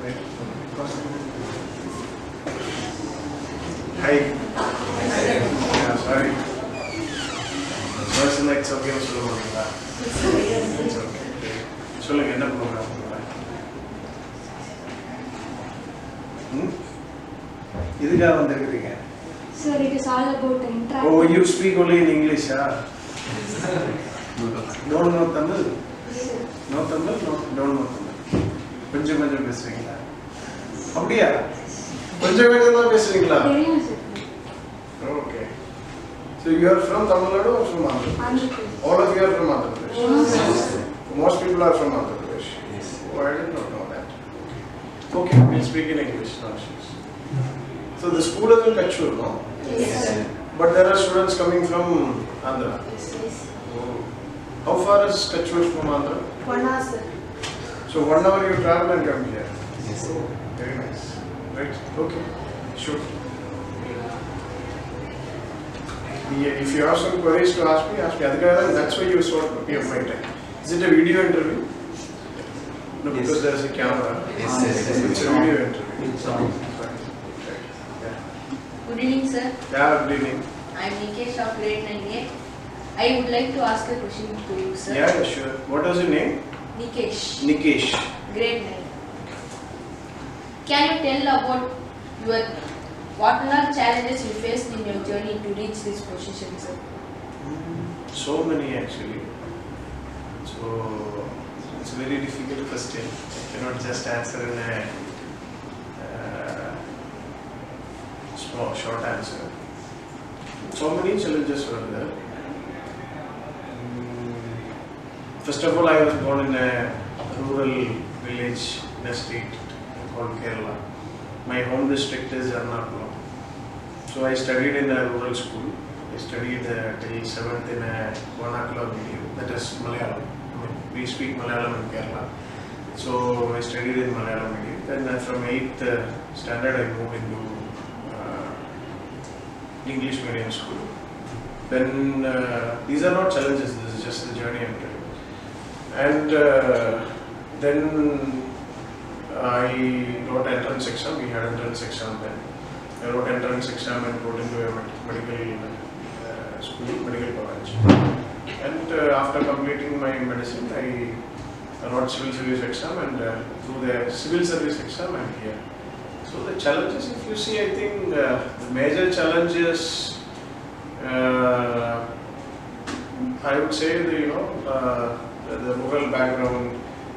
Hi. Yeah, sorry. First like okay, it's okay. So like end up program. Sir, it is all about the interaction. Oh, you speak only in English, huh? Don't know Tamil? No Tamil? No, don't know Tamil. கொஞ்சம் கொஞ்சம் பேசுவீங்களா? அப்படியா? கொஞ்சம் கொஞ்சம் தான் பேசுவீங்களா? Okay. So you are from Tamil Nadu or from Andhra Pradesh? All of you are from Andhra Pradesh? Most people are from Andhra Pradesh? Yes. Oh, I did not know that. Okay, we'll speak in English, not issues. So the school is in Kachur, no? Yes. But there are students coming from Andhra? Yes. Oh. How far is Kachur from Andhra? 1 hour, sir. So 1 hour you travel and come here? Yes. Oh, very nice. Right, okay, sure. Yeah, if you have some queries to ask me, ask me. That's why you sort of copy of my time. Is it a video interview? No, Yes. because there is a camera. Yes, yes, yes. It's a video interview. It's on. Yeah. Good evening, sir. Yeah, good evening. I am Nikesh of grade 9A. I would like to ask a question to you, sir. Yeah, sure. What was your name? Nikesh, Nikesh. grade 9. Can you tell about your what are challenges you faced in your journey to reach this position, sir? So many actually. So it's a very difficult question. I cannot just answer in a small, short answer. So many challenges were there. First of all, I was born in a rural village in a state called Kerala. My home district is Ernakulam. So I studied in a rural school. I studied till 7th in a vernacular medium, that is Malayalam. I mean, we speak Malayalam in Kerala. So I studied in Malayalam medium. Then from 8th standard I moved into English medium school. Then these are not challenges, this is just the journey I'm telling. And then I wrote entrance exam, we had entrance exam then. I wrote entrance exam and got into a medical school, medical college. And after completing my medicine, I wrote civil service exam and through the civil service exam I'm here. So the challenges, if you see, I think the major challenges, I would say the rural background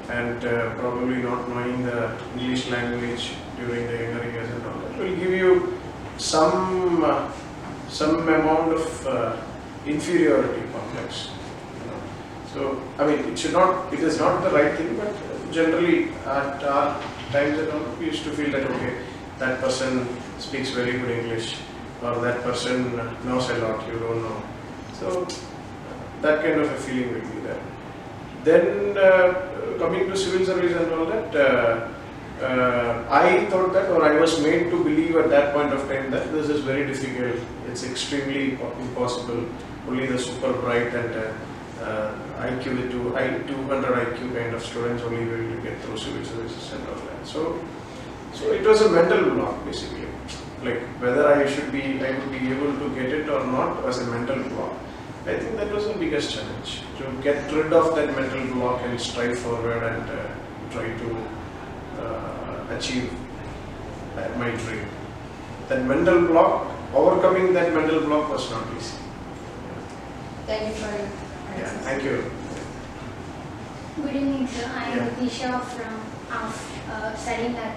and probably not knowing the English language during the younger years and all that will give you some amount of inferiority complex. So I mean, it is not the right thing, but generally at our times and all, we used to feel that okay, that person speaks very good English, or that person knows a lot you don't know. So that kind of a feeling will be there. Then coming to civil service and all that, I thought that, or I was made to believe at that point of time that this is very difficult, it's extremely impossible, only the super bright and IQ, the 200 IQ kind of students only will get through civil services and all that. So it was a mental block basically, like whether I would be able to get it or not was a mental block. I think that was the biggest challenge, to get rid of that mental block and strive forward and try to achieve my dream. That mental block, overcoming that mental block was not easy. Thank you for your Yeah, answers. thank you. Good evening, sir. I am Yeah. Tisha from studying at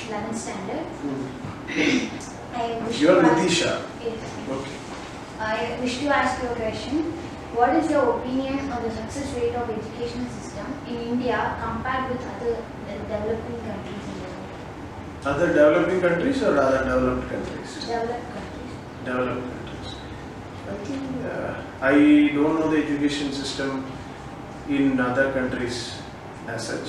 11th standard. I wish You are to ask- Nitisha. Yes. Okay. I wish to ask you a question. What is your opinion on the success rate of education system in India compared with other developing countries in the world? Other developing countries or other developed countries? Developed countries. Developed countries. I think I don't know the education system in other countries as such.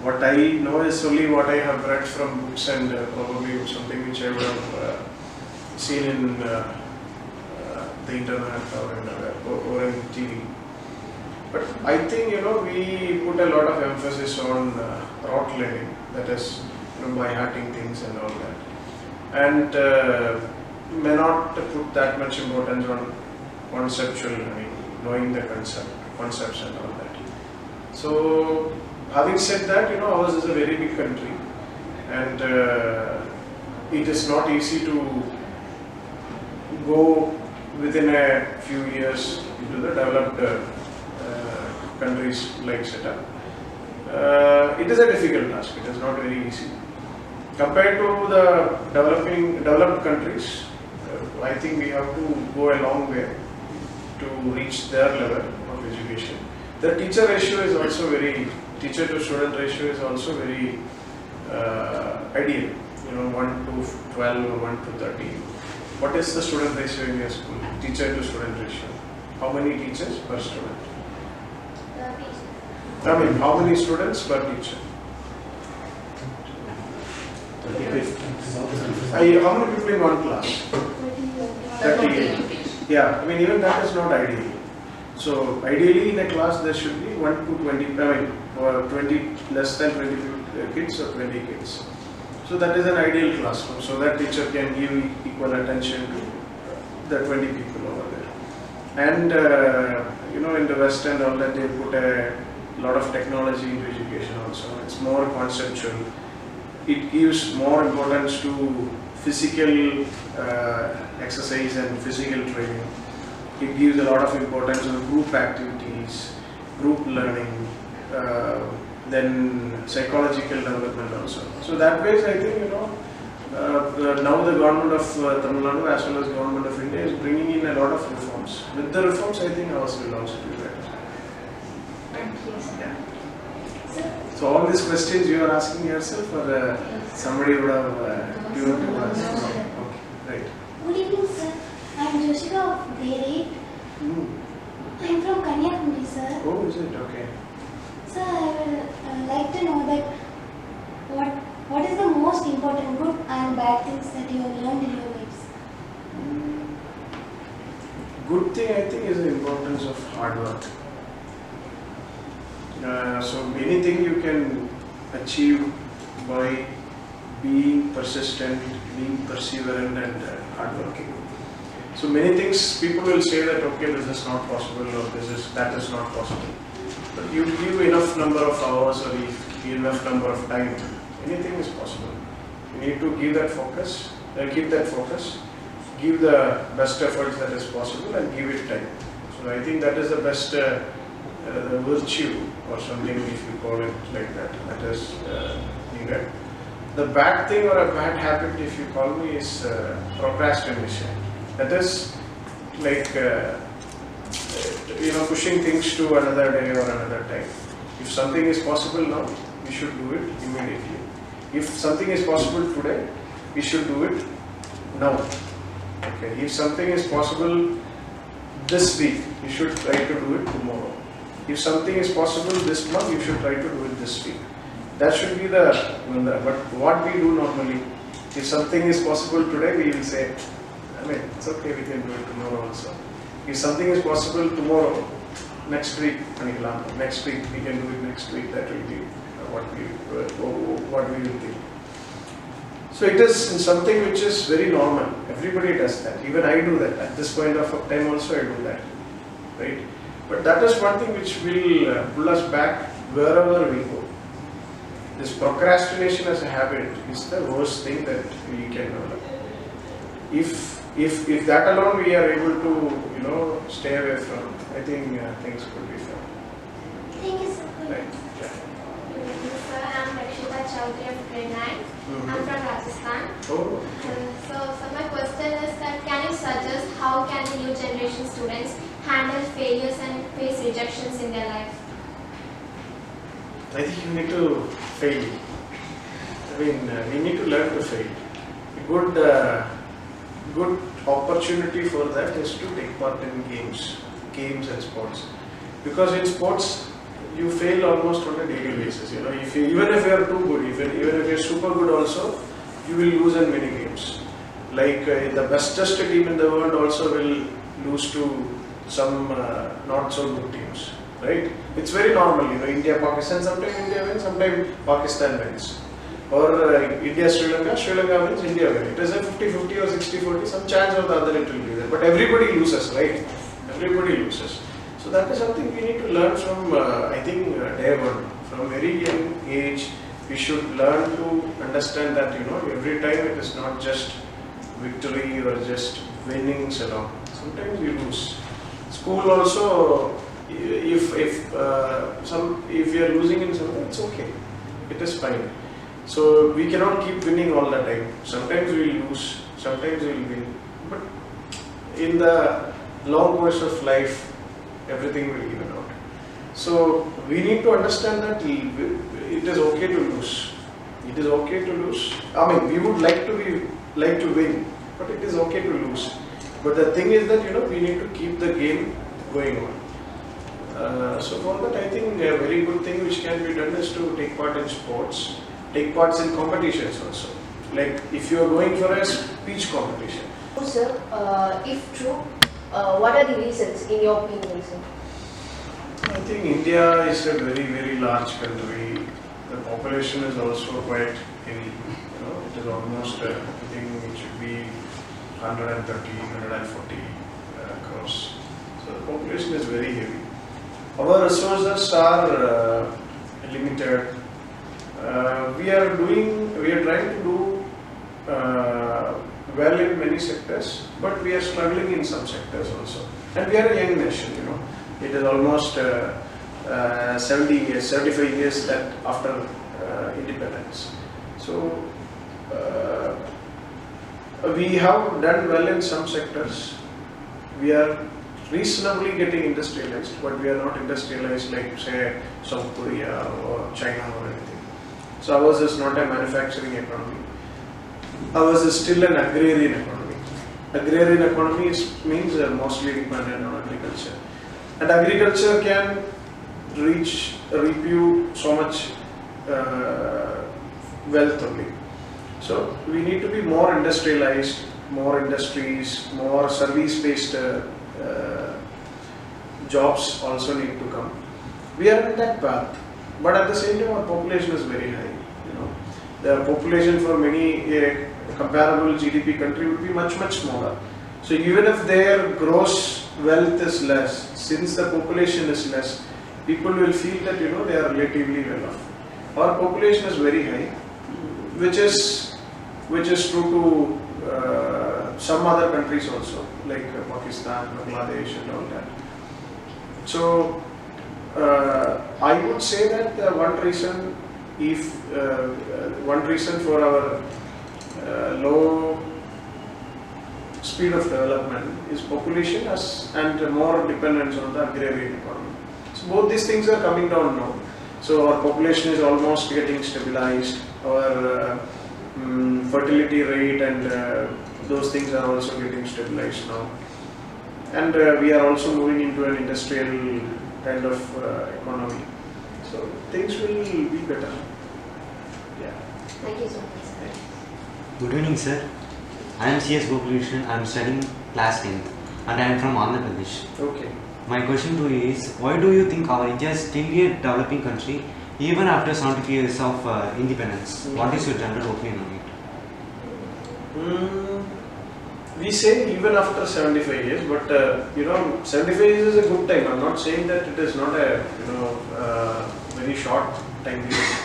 What I know is only what I have read from books and probably something which I would have seen in the internet or in TV. But I think, we put a lot of emphasis on rote learning, that is, by hearting things and all that. And may not put that much importance on conceptual learning, knowing the concepts and all that. So, having said that, ours is a very big country, and it is not easy to go within a few years into the developed countries like setup. It is a difficult task. It is not very easy. Compared to the developed countries, I think we have to go a long way to reach their level of education. The teacher ratio is also teacher to student ratio is also very ideal. 1 to 12 or 1 to 13. What is the student ratio in your school? Teacher to student ratio. How many teachers per student? I mean, how many students per teacher? How many people in one class? 38. Yeah, I mean, even that is not ideal. So, ideally in a class there should be 1 to 20, or 20, less than 20 kids or 20 kids. So, that is an ideal classroom. So, that teacher can give equal attention to the 20 people over there. And, in the West and all that, they put a lot of technology into education also. It's more conceptual. It gives more importance to physical exercise and physical training. It gives a lot of importance to group activities, group learning, then psychological development also. So that way, I think, now the government of Tamil Nadu as well as government of India is bringing in a lot of reforms. With the reforms, I think ours will also be better. Thank you. Yeah. So all these questions you are asking yourself, or somebody would have tuned to us? Okay, right. Good evening, sir. I am Joshika of grade 8. I am from Kanyakumari, sir. Oh, is it? Okay. Sir, I would like to know that what is the most important good and bad things that you have learned in your lives? Good thing, I think, is the importance of hard work. So anything you can achieve by being persistent, being perseverant and hardworking. So many things people will say that okay, this is not possible or that is not possible. But you give enough number of hours or enough number of time, anything is possible. You need to give that focus, keep that focus, give the best efforts that is possible and give it time. So I think that is the best the virtue or something if you call it like that, that is needed. The bad thing or a bad habit if you call me is procrastination. That is like pushing things to another day or another time. If something is possible now, we should do it immediately. If something is possible today, we should do it now. Okay. If something is possible this week, you should try to do it tomorrow. If something is possible this month, you should try to do it this week. That should be the but what we do normally, if something is possible today, we will say, it's okay, we can do it tomorrow also. If something is possible tomorrow, next week, we can do it next week, that will be what we will do. So it is something which is very normal. Everybody does that. Even I do that. At this point of time also I do that. Right? But that is one thing which will pull us back wherever we go. This procrastination as a habit is the worst thing that we can develop. If that alone we are able to stay away from, I think things could be fine. Thank you, sir. Right. Yeah. Sir, I am Rakshita Chaudhary of grade 9. I am from Rajasthan. Oh. So my question is that can you suggest how can the new generation students handle failures and face rejections in their life? I think you need to fail. We need to learn to fail. A good opportunity for that is to take part in games and sports. Because in sports, you fail almost on a daily basis. Even if you are too good, even if you are super good also, you will lose in many games. Like the bestest team in the world also will lose to some not so good teams. right? It's very normal, India, Pakistan, sometimes India wins, sometimes Pakistan wins. Or India, Sri Lanka wins, India wins. It is a 50-50 or 60-40, some chance or the other it will be there. But everybody loses, right? Everybody loses. So that is something we need to learn from, I think, day one. From very young age, we should learn to understand that, every time it is not just victory or just winnings alone. Sometimes we lose. School also, if we are losing in something, it's okay. It is fine. So we cannot keep winning all the time. Sometimes we will lose, sometimes we will win. But in the long course of life, everything will even out. So we need to understand that it is okay to lose. It is okay to lose. I mean, we would like to win, but it is okay to lose. But the thing is that we need to keep the game going on. So for that, I think a very good thing which can be done is to take part in sports. Take parts in competitions also. Like if you are going for a speech competition. Sir, if true, what are the reasons in your opinion, sir? I think India is a very, very large country. The population is also quite heavy. It is almost, I think it should be 130, 140 crores. So the population is very heavy. Our resources are limited. We are trying to do well in many sectors, but we are struggling in some sectors also. And we are a young nation, It is almost 70 years, 75 years that after independence. So we have done well in some sectors. We are reasonably getting industrialized, but we are not industrialized like say South Korea or China or anything. So ours is not a manufacturing economy. Ours is still an agrarian economy. Agrarian economy means mostly dependent on agriculture. And agriculture can reap you so much wealth only. So we need to be more industrialized, more industries, more service-based jobs also need to come. We are in that path. But at the same time, our population is very high. The population for many comparable GDP country would be much, much smaller. So even if their gross wealth is less, since the population is less, people will feel that they are relatively well off. Our population is very high, which is true to some other countries also, like Pakistan, Bangladesh, and all that. So I would say that one reason for our low speed of development is population and more dependence on the agrarian economy. So both these things are coming down now. So our population is almost getting stabilized. Our fertility rate and those things are also getting stabilized now. And we are also moving into an industrial kind of economy. So things will be better. Yeah. Thank you so much, sir. Good evening, sir. I am C.S. Gopalkrishnan. I am studying class 10th and I am from Andhra Pradesh. Okay. My question to you is, why do you think our India is still a developing country even after 75 years of independence? What is your general opinion on it? We say even after 75 years, but 75 years is a good time. I'm not saying that it is not a very short time period.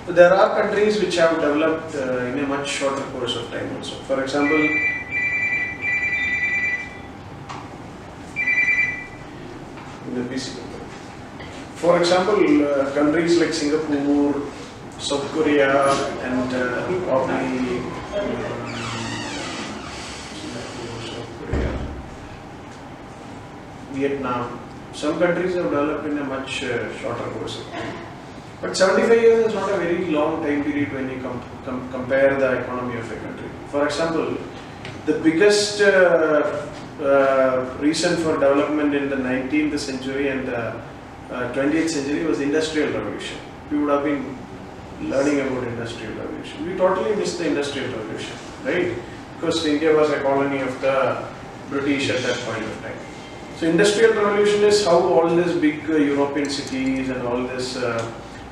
There are countries which have developed in a much shorter course of time also. For example, countries like Singapore, South Korea, and probably Vietnam. Some countries have developed in a much shorter course of time. But 75 years is not a very long time period when you compare the economy of a country. For example, the biggest reason for development in the 19th century and the 20th century was the Industrial Revolution. We would have been learning about Industrial Revolution. We totally missed the Industrial Revolution, right? Because India was a colony of the British at that point of time. So industrial revolution is how all these big European cities and all this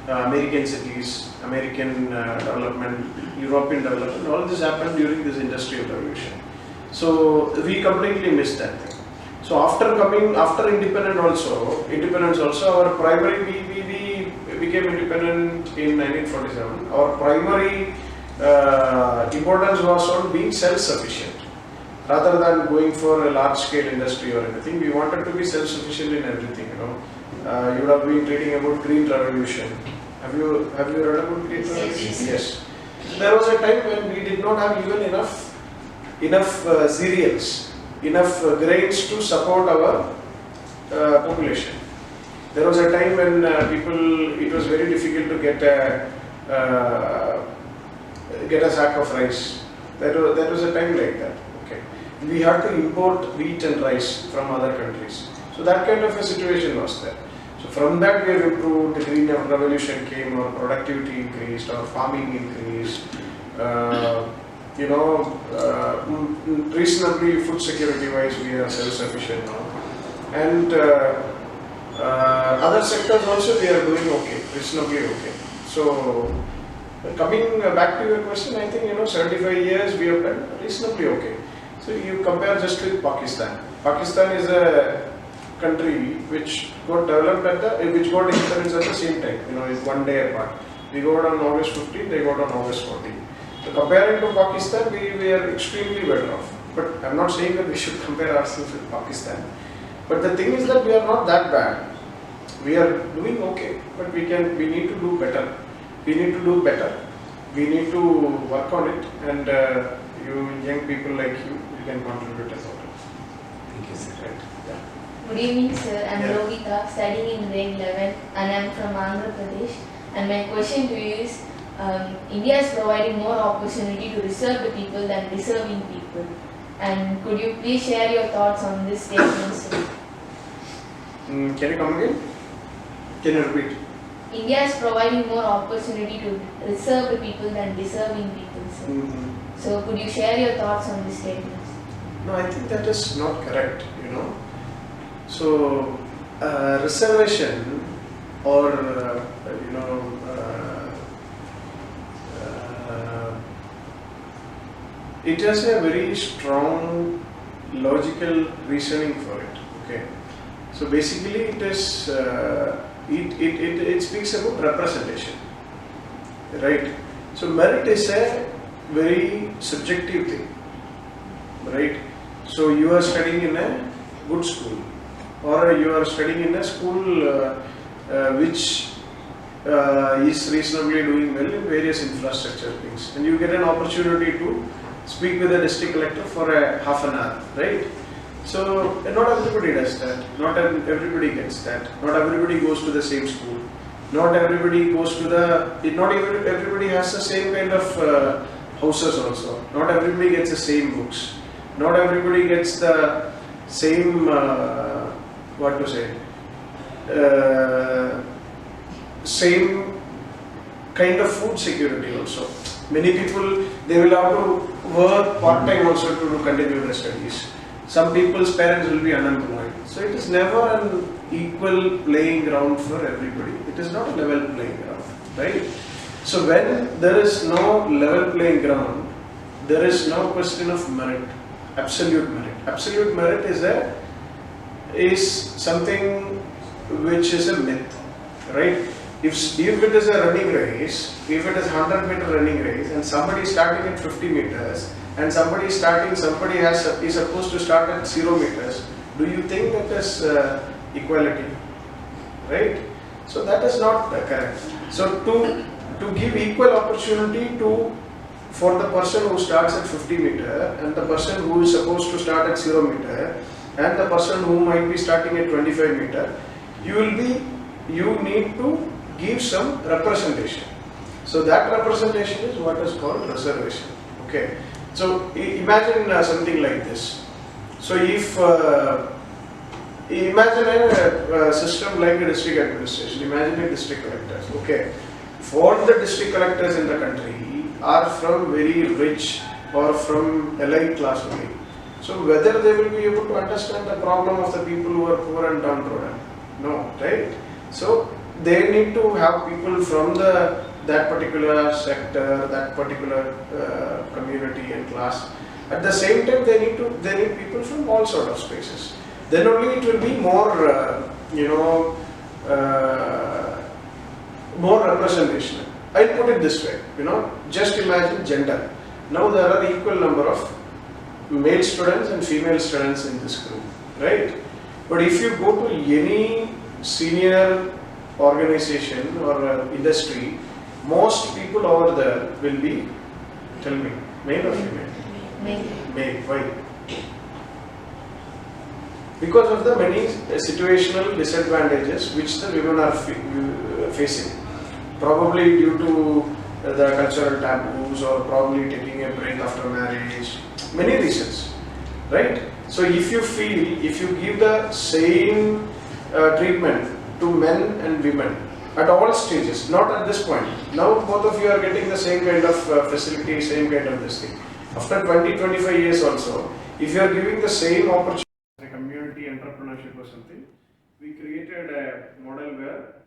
American cities, American development, European development, all this happened during this industrial revolution. So we completely missed that thing. So after independence also, our primary, we became independent in 1947. Our primary importance was on being self-sufficient. Rather than going for a large-scale industry or anything, we wanted to be self-sufficient in everything. You would have been reading about Green Revolution. Have you read about Green Revolution? Yes. There was a time when we did not have even enough cereals, enough grains to support our population. There was a time when it was very difficult to get a sack of rice. That was a time like that. Okay. We had to import wheat and rice from other countries. So that kind of a situation was there. So from that we have improved, the Green Revolution came, our productivity increased, our farming increased, reasonably food security wise we are self-sufficient now. And other sectors also we are doing okay, reasonably okay. So coming back to your question, I think 75 years we have done reasonably okay. So you compare just with Pakistan. Pakistan is a country which got developed which got independence at the same time. It's 1 day apart. We got on August 15, they got on August 14. So comparing to Pakistan, we are extremely better off. But I'm not saying that we should compare ourselves with Pakistan. But the thing is that we are not that bad. We are doing okay, but we need to do better. We need to do better. We need to work on it, and you young people like you can contribute as well. Thank you, sir. Right? Yeah. Good evening, sir. I'm Yeah. Rovita, studying in grade 11, and I'm from Andhra Pradesh. And my question to you is, India is providing more opportunity to reserved people than deserving people. And could you please share your thoughts on this statement, sir? Can you come again? Can you repeat? India is providing more opportunity to reserved people than deserving people, sir. So could you share your thoughts on this statement? No, I think that is not correct, So, reservation or, it has a very strong logical reasoning for it, okay. So basically it is, it speaks about representation, right. So merit is a very subjective thing, right. So you are studying in a good school, or you are studying in a school which is reasonably doing well in various infrastructure things, and you get an opportunity to speak with the district collector for a half an hour, right? So not everybody does that, not everybody gets that, not everybody goes to the same school, not everybody goes to not even everybody has the same kind of houses also, not everybody gets the same books, not everybody gets the same, same kind of food security also. Many people, they will have to work part-time also to continue their studies. Some people's parents will be unemployed. So it is never an equal playing ground for everybody. It is not a level playing ground, right? So when there is no level playing ground, there is no question of merit, absolute merit. Absolute merit is something which is a myth, right? If it is a running race, if it is 100-meter running race, and somebody is starting at 50 meters, and somebody is supposed to start at 0 meters, do you think that is equality, right? So that is not correct. So to give equal opportunity for the person who starts at 50 meter, and the person who is supposed to start at 0 meter, and the person who might be starting at 25 meter, you need to give some representation. So that representation is what is called reservation. Okay. So imagine something like this. So if imagine a system like a district administration, imagine a district collectors. Okay. If all the district collectors in the country are from very rich or from elite class only, So whether they will be able to understand the problem of the people who are poor and downtrodden? No, right? So they need to have people from that particular sector, that particular community and class. At the same time, they need people from all sort of spaces. Then only it will be more, more representational. I'll put it this way, just imagine gender. Now there are equal number of male students and female students in this group, right? But if you go to any senior organization or industry, most people over there will be, tell me, male or female? Male. Male. Why? Because of the many situational disadvantages which the women are facing. Probably due to the cultural taboos or probably taking a break after marriage. Many reasons, right? So if you give the same treatment to men and women at all stages, not at this point. Now both of you are getting the same kind of facility, same kind of this thing. After 20-25 years also, if you are giving the same opportunity, like community entrepreneurship or something, we created a model where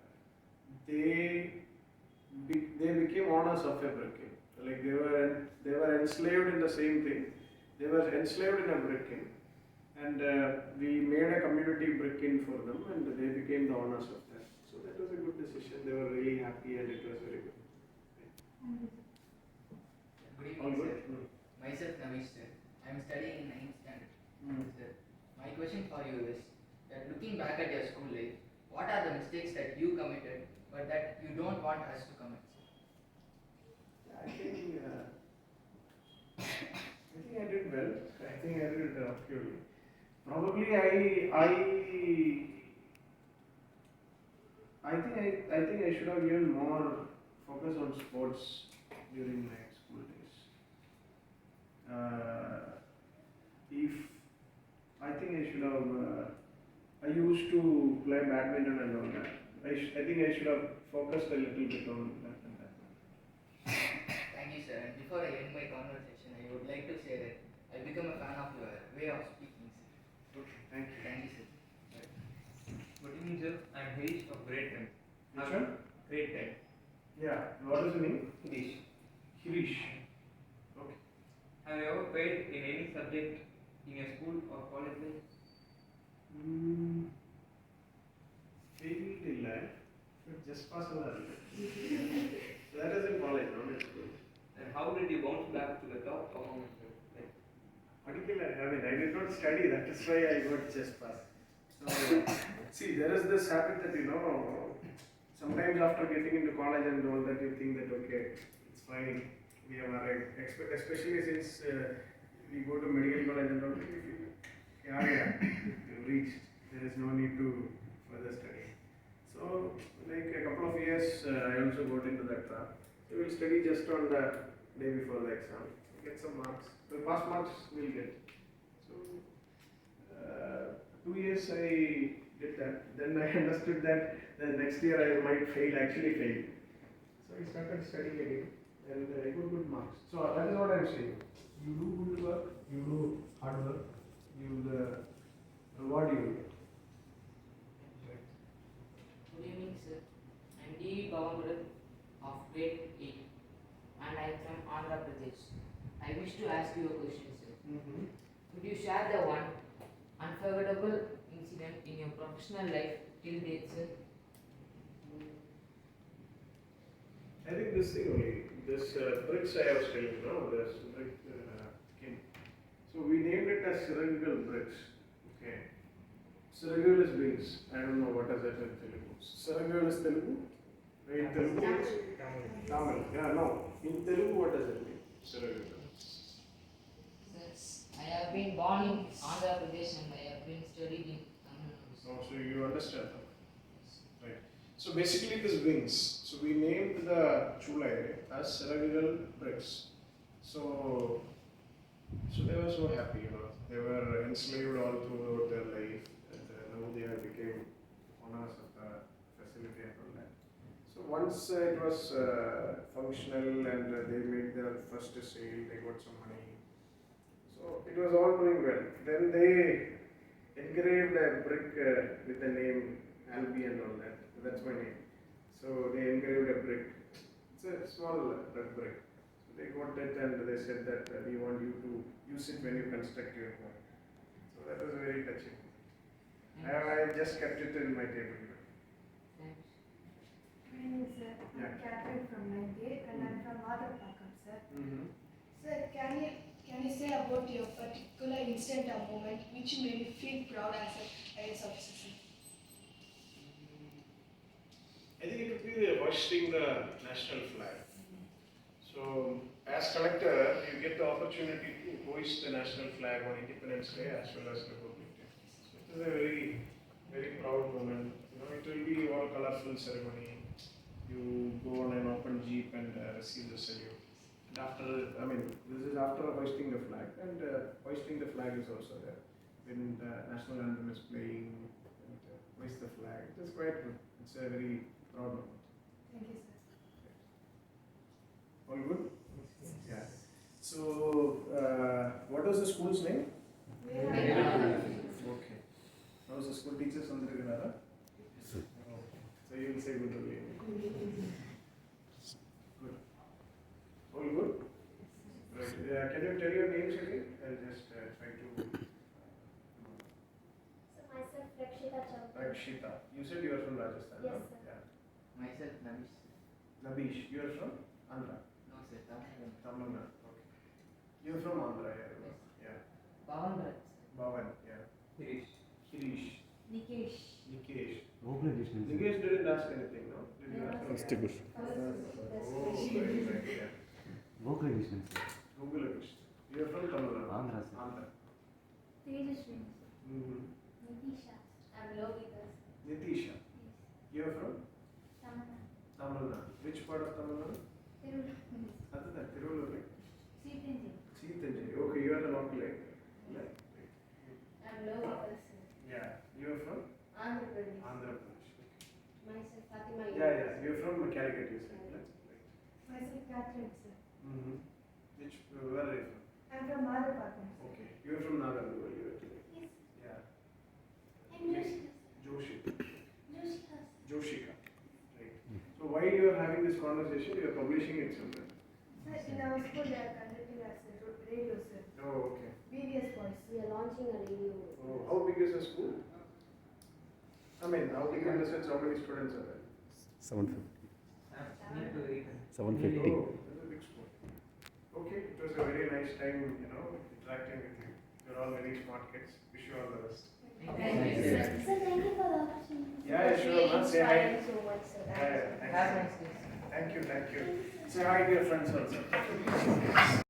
they became owners of a brick kiln. Like they were enslaved in the same thing. They were enslaved in a brick kiln, and we made a community brick kiln for them, and they became the owners of that. So that was a good decision. They were really happy, and it was very good. Good All evening, good. sir. Myself, Navish, sir. I am studying in 9th standard. Sir, my question for you is that looking back at your school life, what are the mistakes that you committed but that you don't want us to commit? I think I did well. I think I did purely. Probably I think I should have given more focus on sports during my school days. If I think I should have. I used to play badminton and all that. I think I should have focused a little bit on that and that. Thank you, sir. And before I end my conversation, I would like to say that I become a fan of your way of speaking, sir. Okay, thank you. Thank you, sir. Good evening, sir. I am Harish from grade 10. Which one? Grade 10. Yeah. What is the name? Harish. Hirish. Okay. Have you ever failed in any subject in your school or college life? Failed in life, but just pass on that. That is in college, not in school. And how did you bounce back to the top performance? Like, Particular, I did not study, that is why I got just pass. So, see, there is this habit that sometimes after getting into college and all that, you think that okay, it's fine. We have our especially since we go to medical college and all, we feel, you've reached. There is no need to further study. So, like a couple of years, I also got into that trap. So, we'll study just on the day before the exam, get some marks. The pass marks we'll get. So, 2 years I did that. Then I understood that the next year I might actually fail. So, I started studying again and I got good marks. So, that is what I am saying. You do good work, you do hard work, you will reward you. Good evening, sir. I am D. Bhavampuran of grade 8 and I am from Andhra Pradesh. I wish to ask you a question, sir. Could you share the one unforgettable incident in your professional life till date, sir? I think this thing only, this bricks I was telling you, no, this brick king. So we named it as cylindrical bricks. Okay. Cylindrical is wings. I don't know what is that in Telugu. Cylindrical is Telugu? In Telugu? Tamil. Yeah, no. In Telugu, what does it mean? Cylindrical. Sir, I have been born in Andhra Pradesh and I have been studied in Tamil Nadu. Oh, so you understand that. Right. So basically these wings. So we named the chulai as cylindrical bricks. So they were so happy, They were enslaved all throughout their life, and now they have become owners of the facility and all that. So once it was functional and they made their first sale, they got some money. So So it was all doing well. Then they engraved a brick with the name Alby and all that. That's my name. So they engraved a brick. It's a small red brick. So they got it and they said that we want you to use it when you construct your home. So that was very touching. I just kept it in my table. Thanks. My name is Yeah. Catherine from 9th and I'm from Adapakam, sir. Mm-hmm. Sir, can you say about your particular instant or moment which made you feel proud as a I.A.S. officer, sir? I think it would be the hoisting the national flag. So, as collector, you get the opportunity to hoist the national flag on Independence Day as well as Republic Day. So, it is a very, very proud moment. You know, it will be all colorful ceremony. You go on an open jeep and receive the salute. And after, this is after hoisting the flag, and hoisting the flag is also there. When the national anthem is playing, and hoist the flag. It is quite good. It's a very proud moment. Thank you, sir. All good? Yeah. So, what was the school's name? Okay. How was the school teacher, Sandra? So you will say good only. Good. All good? Right. Can you tell your names again? I'll just try to. So myself, Rakshita Chowdhury. Rakshita. You said you are from Rajasthan, Yes, no? sir. Yeah. Myself, Navish. Nabish, you are from Andhra? No, sir. Tamil. Tamil Nadu. Okay. You are from Andhra, yeah. Yeah. Bhavan Bharat. Bhavan, yeah. Hirish. Hirish. Nikesh. Nikesh. Congratulations. Nikesh didn't ask anything, no? Did you ask? First anything? question. Oh, right, yeah. Congratulations. Google it. You are from Tamil Nadu? Andhra, sir. Andhra. Tejaswini. Mm-hmm. Nitisha. I'm Lovita. Nitisha. You are from Samana. Tamil Nadu. Which part of Tamil Nadu? Tiruvallur. Other than Tiruvallur. Sithinji. Sithinji. Okay, you are the local like. I'm Lovita. Yeah. You are from Andhra Pradesh. Andhra Pradesh. Myself, Fatima. Yeah. You are from Calicut, you said, right? Myself, Catherine, sir. Mm-hmm. Where are you from? I'm from Adapakam, sir. Okay. You are from Nagarjuna. Yes. Yeah. I'm Joshi. Joshika. Joshika. Right. So why you are having this conversation? You are publishing it somewhere. Sir, in our school they are conducting as a radio, sir. Oh, okay. VVS voice. We are launching a radio. Oh, how big is the school? How big in the sense, how many students are there? 750. 750. 750. Oh, that's a big school. Okay, it was a very nice time, interacting with you. You're all very smart kids. Wish you all the best. Thank you, sir. Sir, thank you for the opportunity. Yeah, sure. Man. Say hi. Inspiring so much, sir. Yeah, Have a nice day. Thank you. Say hi to your friends also.